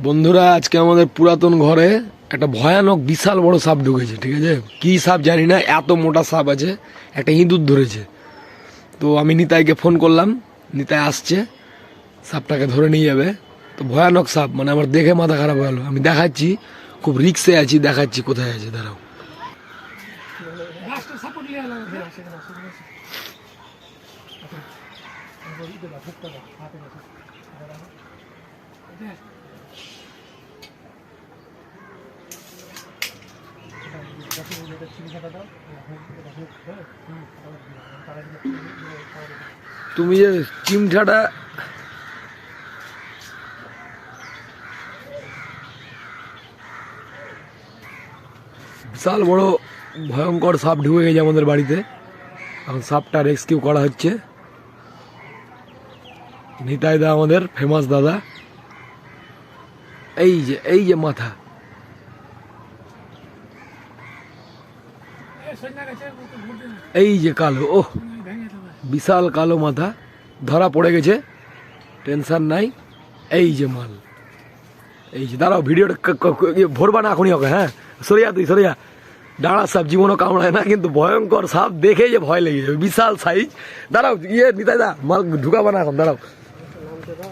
বন্ধুরা, আজকে আমাদের পুরাতন ঘরে একটা ভয়ানক বিশাল বড় সাপ ঢুকেছে। ঠিক আছে, কি সাপ জানি না, এত মোটা সাপ আছে, একটা ইঁদুর ধরেছে। তো আমি নিতাইকে ফোন করলাম, নিতাই আসছে, সাপটাকে ধরে নিয়ে যাবে। তো ভয়ানক সাপ, মানে আমার দেখে মাথা খারাপ হয়ে গেলো। আমি দেখাচ্ছি, খুব রিক্সে আছি, দেখাচ্ছি কোথায় আছে, দাঁড়াও। তুমি যে চিমটাটা বিশাল বড় ভয়ঙ্কর সাপ ঢুকে গেছে আমাদের বাড়িতে। এখন সাপটা রেস্কিউ করা হচ্ছে। নিতাই দা আমাদের ফেমাস দাদা, এই যে মাথা, এই যে কালো, ওহ বিশাল কালো মাথা, ধরা পড়ে গেছে, টেনশন নাই। এই যে মাল, এই যে দাঁড়াও, ভিডিওটা ভরবা না এখনই ওকে। হ্যাঁ, সরিয়া তুই সরিয়া। ডাঁড়া সাপ জীবনও কামড়ায় না, কিন্তু ভয়ঙ্কর সাপ দেখে যে ভয় লেগে যাবে, বিশাল সাইজ। দাঁড়াও, নিতাই দা মাল ঢুকাবা না এখন, দাঁড়াও।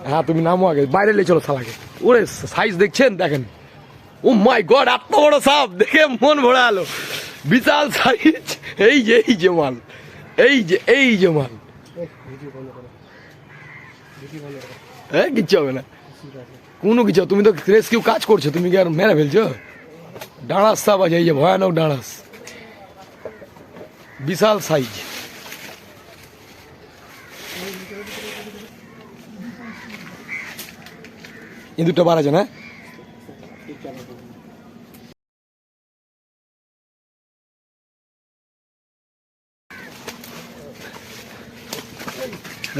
হ্যাঁ তুমি নামো আগে, বাইরে নিয়ে চলো সালাকে। ওরে সাইজ দেখছেন, দেখেন, ও মাই গড, এত বড় সাপ দেখে মন ভরে আলো, বিশাল সাইজ। এই যে মাল, এই যে মাল। হ্যাঁ কিচ্ছু হবে না, কোনো কিছু। তুমি তো রেস্কিউ কাজ করছো, তুমি কি আর মেরে ফেলছো? ডাঁড়াস সাপ আছে, এই যে ভয়ানক ডাঁড়াস, বিশাল সাইজ। ইঁদুরটা বার আছে না?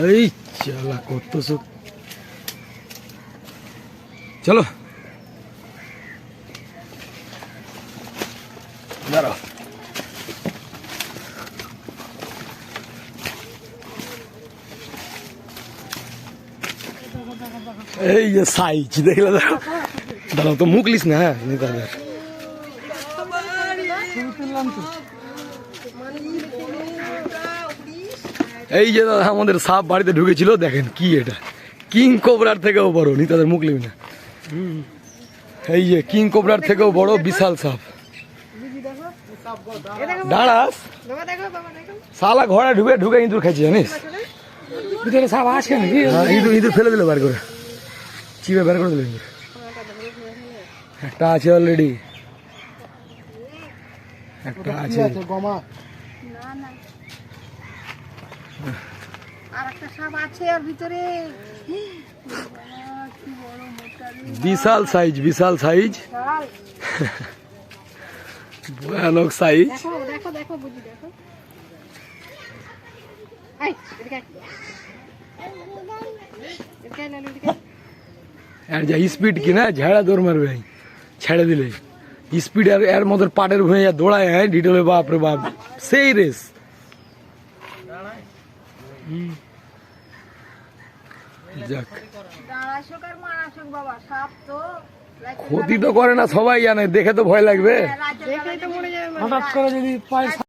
এই চালা কত সুখ, চলো দাঁড়াও। এই যে সাইজ দেখলে, দাঁড়াও তো, মুখ লিস না। হ্যাঁ নিতাদের এই যে দাদা আমাদের সাপ বাড়িতে ঢুকেছিল, দেখেন কি এটা, কিং কোবরার থেকেও বড়। নিতাদের মুখ লিবি না। এই যে কিং কোবরার থেকেও বড় বিশাল সাপ, ডাঁড়াস সালা ঘরে ঢুকে ইঁদুর খাইছে, জানিস? ভিতরে সাপ আছে নাকি? ইঁদুর ফেলে দিল বার করে, চিপে বের করে দিল ইঁদুর। একটা আছে অলরেডি, একটা আছে। বিশাল সাইজ, বিশাল সাইজ, ভয়ানক সাইজ। আর যা স্পিড কিনা, ঝাড়া দৌড় মারবে, ছেড়ে দিলে স্পিড। আর এর মধ্যে পাটের ভুঁয়ে দৌড়ায়, হ্যাঁ ডিটেলে, বাপ রে বাপ, সেই রেস। যাক, ক্ষতি তো করে না, সবাই জানে, দেখে তো ভয় লাগবে। হঠাৎ করে যদি পায়